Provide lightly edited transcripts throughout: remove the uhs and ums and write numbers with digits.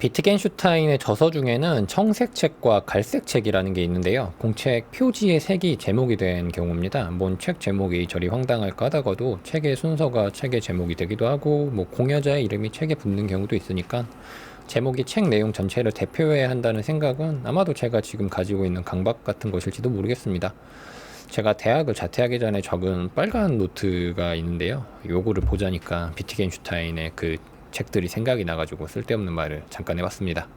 비트겐슈타인의 저서 중에는 청색 책과 갈색 책이라는 게 있는데요. 공책 표지의 색이 제목이 된 경우입니다. 뭔 책 제목이 저리 황당할까 하다가도 책의 순서가 책의 제목이 되기도 하고, 공여자의 이름이 책에 붙는 경우도 있으니까 제목이 책 내용 전체를 대표해야 한다는 생각은 아마도 제가 지금 가지고 있는 강박 같은 것일지도 모르겠습니다. 제가 대학을 자퇴하기 전에 적은 빨간 노트가 있는데요. 요거를 보자니까 비트겐슈타인의 그 책들이 생각이 나가지고 쓸데없는 말을 잠깐 해봤습니다.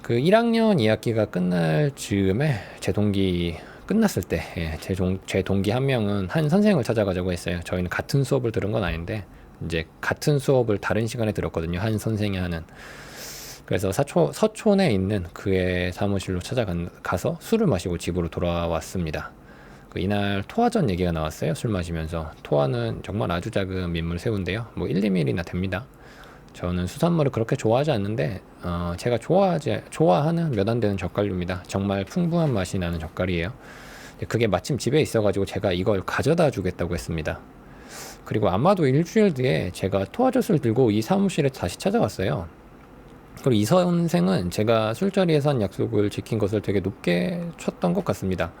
그 1학년 2학기가 끝날 즈음에 제 동기 끝났을 때 제 동기 한 명은 한 선생을 찾아가자고 했어요. 저희는 같은 수업을 들은 건 아닌데 이제 같은 수업을 다른 시간에 들었거든요. 한 선생이 하는. 그래서 서촌에 있는 그의 사무실로 찾아가서 술을 마시고 집으로 돌아왔습니다. 이날 토화전 얘기가 나왔어요. 술 마시면서. 토화는 정말 아주 작은 민물 새우인데요. 1, 2mm나 됩니다. 저는 수산물을 그렇게 좋아하지 않는데 제가 좋아하는 몇 안 되는 젓갈류입니다. 정말 풍부한 맛이 나는 젓갈이에요. 그게 마침 집에 있어가지고 제가 이걸 가져다 주겠다고 했습니다. 그리고 아마도 일주일 뒤에 제가 토화젓을 들고 이 사무실에 다시 찾아왔어요. 그리고 이 선생은 제가 술자리에서 한 약속을 지킨 것을 되게 높게 쳤던 것 같습니다.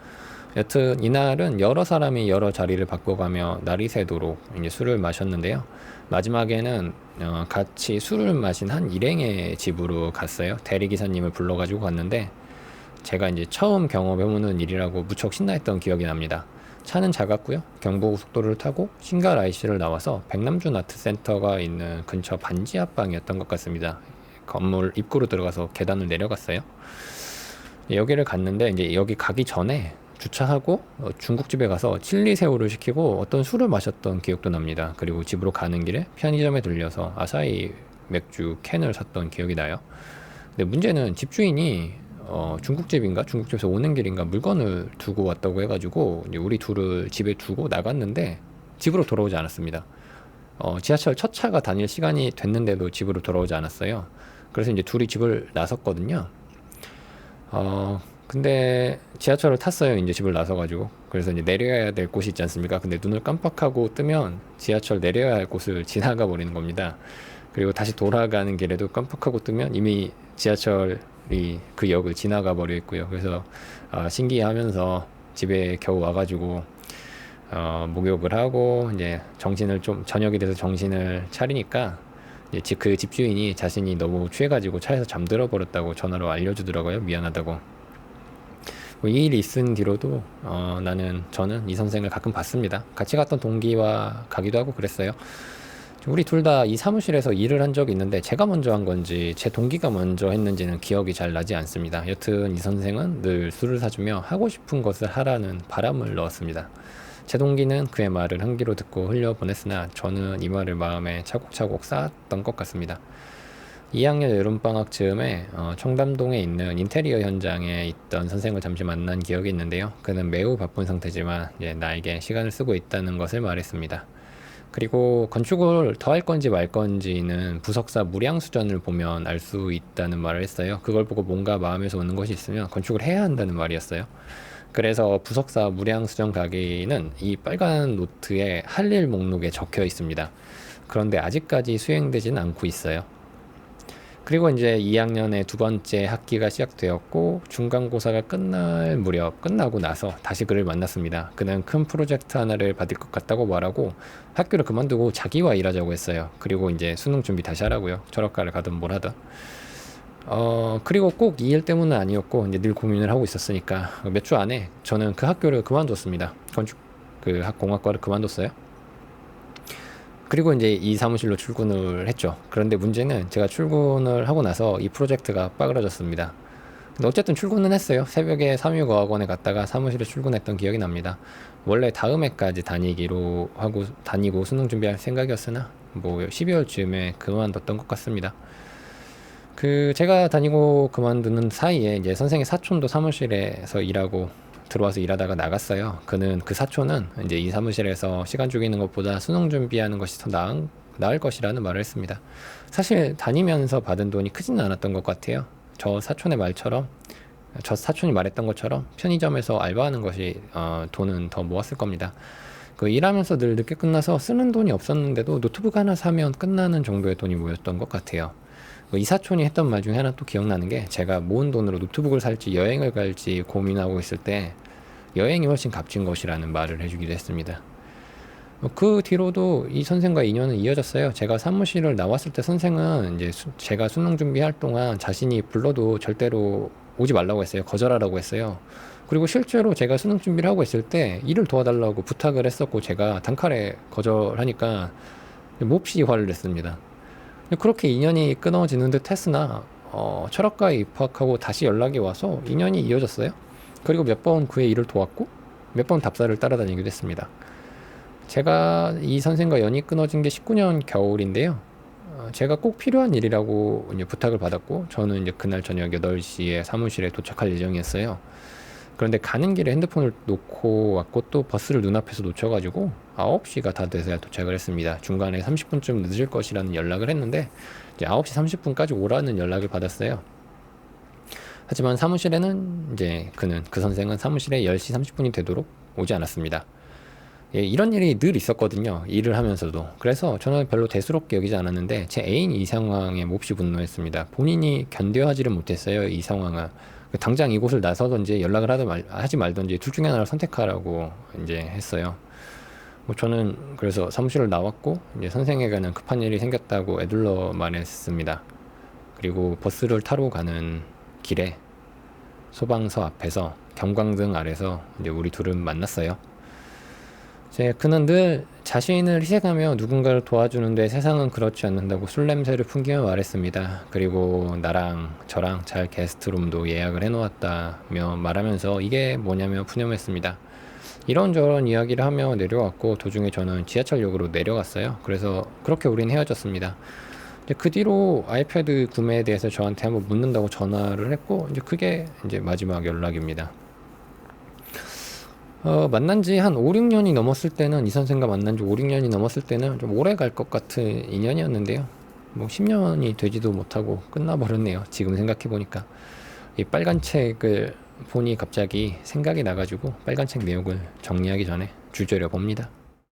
여튼 이날은 여러 사람이 여러 자리를 바꿔가며 날이 새도록 이제 술을 마셨는데요. 마지막에는 같이 술을 마신 한 일행의 집으로 갔어요. 대리기사님을 불러가지고 갔는데 제가 이제 처음 경험해보는 일이라고 무척 신나했던 기억이 납니다. 차는 작았고요. 경부고속도로를 타고 신갈 IC를 나와서 백남준 아트센터가 있는 근처 반지 앞방이었던 것 같습니다. 건물 입구로 들어가서 계단을 내려갔어요. 여기를 갔는데 이제 여기 가기 전에 주차하고 중국집에 가서 칠리새우를 시키고 어떤 술을 마셨던 기억도 납니다. 그리고 집으로 가는 길에 편의점에 들려서 아사히 맥주 캔을 샀던 기억이 나요. 근데 문제는 집주인이 중국집에서 오는 길인가 물건을 두고 왔다고 해가지고 이제 우리 둘을 집에 두고 나갔는데 집으로 돌아오지 않았습니다. 지하철 첫 차가 다닐 시간이 됐는데도 집으로 돌아오지 않았어요. 그래서 이제 둘이 집을 나섰거든요. 근데 지하철을 탔어요. 이제 집을 나서가지고. 그래서 이제 내려야 될 곳이 있지 않습니까? 근데 눈을 깜빡하고 뜨면 지하철 내려야 할 곳을 지나가 버리는 겁니다. 그리고 다시 돌아가는 길에도 깜빡하고 뜨면 이미 지하철이 그 역을 지나가 버려 있고요. 그래서 신기해하면서 집에 겨우 와가지고 목욕을 하고 이제 저녁이 돼서 정신을 차리니까 이제 그 집주인이 자신이 너무 취해가지고 차에서 잠들어 버렸다고 전화로 알려주더라고요. 미안하다고. 이 일이 있은 뒤로도 저는 이 선생을 가끔 봤습니다. 같이 갔던 동기와 가기도 하고 그랬어요. 우리 둘 다 이 사무실에서 일을 한 적이 있는데 제가 먼저 한 건지 제 동기가 먼저 했는지는 기억이 잘 나지 않습니다. 여튼 이 선생은 늘 술을 사주며 하고 싶은 것을 하라는 바람을 넣었습니다. 제 동기는 그의 말을 한 귀로 듣고 흘려보냈으나 저는 이 말을 마음에 차곡차곡 쌓았던 것 같습니다. 2학년 여름방학 즈음에 청담동에 있는 인테리어 현장에 있던 선생을 잠시 만난 기억이 있는데요. 그는 매우 바쁜 상태지만 나에게 시간을 쓰고 있다는 것을 말했습니다. 그리고 건축을 더 할 건지 말 건지는 부석사 물양수전을 보면 알 수 있다는 말을 했어요. 그걸 보고 뭔가 마음에서 오는 것이 있으면 건축을 해야 한다는 말이었어요. 그래서 부석사 물양수전 가기는 이 빨간 노트에 할 일 목록에 적혀 있습니다. 그런데 아직까지 수행되지는 않고 있어요. 그리고 이제 2학년의 두 번째 학기가 시작되었고 중간고사가 끝나고 나서 다시 그를 만났습니다. 그는 큰 프로젝트 하나를 받을 것 같다고 말하고 학교를 그만두고 자기와 일하자고 했어요. 그리고 이제 수능 준비 다시 하라고요. 철학과를 가든 뭘 하든. 그리고 꼭 이 일 때문은 아니었고 이제 늘 고민을 하고 있었으니까 몇 주 안에 저는 그 학교를 그만뒀습니다. 공학과를 그만뒀어요. 그리고 이제 이 사무실로 출근을 했죠. 그런데 문제는 제가 출근을 하고 나서 이 프로젝트가 빠그러졌습니다. 근데 어쨌든 출근은 했어요. 새벽에 삼육어학원에 갔다가 사무실에 출근했던 기억이 납니다. 원래 다음 해까지 다니고 수능 준비할 생각이었으나 12월쯤에 그만뒀던 것 같습니다. 제가 다니고 그만두는 사이에 이제 선생의 사촌도 사무실에서 들어와서 일하다가 나갔어요. 그 사촌은 이제 이 사무실에서 시간 죽이는 것보다 수능 준비하는 것이 더 나을 것이라는 말을 했습니다. 사실 다니면서 받은 돈이 크지는 않았던 것 같아요. 저 사촌이 말했던 것처럼 편의점에서 알바하는 것이 돈은 더 모았을 겁니다. 일하면서 늘 늦게 끝나서 쓰는 돈이 없었는데도 노트북 하나 사면 끝나는 정도의 돈이 모였던 것 같아요. 이사촌이 했던 말 중에 하나 또 기억나는 게, 제가 모은 돈으로 노트북을 살지 여행을 갈지 고민하고 있을 때 여행이 훨씬 값진 것이라는 말을 해주기도 했습니다. 그 뒤로도 이 선생과 인연은 이어졌어요. 제가 사무실을 나왔을 때 선생은 이제 제가 수능 준비할 동안 자신이 불러도 절대로 오지 말라고 했어요. 거절하라고 했어요. 그리고 실제로 제가 수능 준비를 하고 있을 때 일을 도와달라고 부탁을 했었고, 제가 단칼에 거절하니까 몹시 화를 냈습니다. 그렇게 인연이 끊어지는 듯 했으나 철학과에 입학하고 다시 연락이 와서 인연이 이어졌어요. 그리고 몇 번 그의 일을 도왔고 몇 번 답사를 따라다니기도 했습니다. 제가 이 선생과 연이 끊어진 게 19년 겨울인데요. 제가 꼭 필요한 일이라고 이제 부탁을 받았고, 저는 이제 그날 저녁 8시에 사무실에 도착할 예정이었어요. 그런데 가는 길에 핸드폰을 놓고 왔고, 또 버스를 눈앞에서 놓쳐가지고 9시가 다 돼서야 도착을 했습니다. 중간에 30분쯤 늦을 것이라는 연락을 했는데 이제 9시 30분까지 오라는 연락을 받았어요. 하지만 사무실에는 이제 그 선생은 사무실에 10시 30분이 되도록 오지 않았습니다. 예, 이런 일이 늘 있었거든요. 일을 하면서도. 그래서 저는 별로 대수롭게 여기지 않았는데 제 애인이 이 상황에 몹시 분노했습니다. 본인이 견뎌하지를 못했어요, 이 상황을. 당장 이곳을 나서든지 연락을 하지 말든지 둘 중에 하나를 선택하라고 이제 했어요. 저는 그래서 사무실을 나왔고, 이제 선생에게는 급한 일이 생겼다고 애둘러 말했습니다. 그리고 버스를 타러 가는 길에 소방서 앞에서 경광등 아래서 이제 우리 둘은 만났어요. 그는 늘 자신을 희생하며 누군가를 도와주는데 세상은 그렇지 않는다고 술 냄새를 풍기며 말했습니다. 그리고 나랑 저랑 잘 게스트룸도 예약을 해놓았다며 말하면서 이게 뭐냐며 푸념했습니다. 이런저런 이야기를 하며 내려왔고, 도중에 저는 지하철역으로 내려갔어요. 그래서 그렇게 우린 헤어졌습니다. 그 뒤로 아이패드 구매에 대해서 저한테 한번 묻는다고 전화를 했고, 이제 그게 이제 마지막 연락입니다. 만난 지 한 5, 6년이 넘었을 때는, 이 선생과 만난 지 5, 6년이 넘었을 때는 좀 오래 갈 것 같은 인연이었는데요. 10년이 되지도 못하고 끝나버렸네요. 지금 생각해보니까. 이 빨간 책을 보니 갑자기 생각이 나가지고 빨간 책 내용을 정리하기 전에 줄저려 봅니다.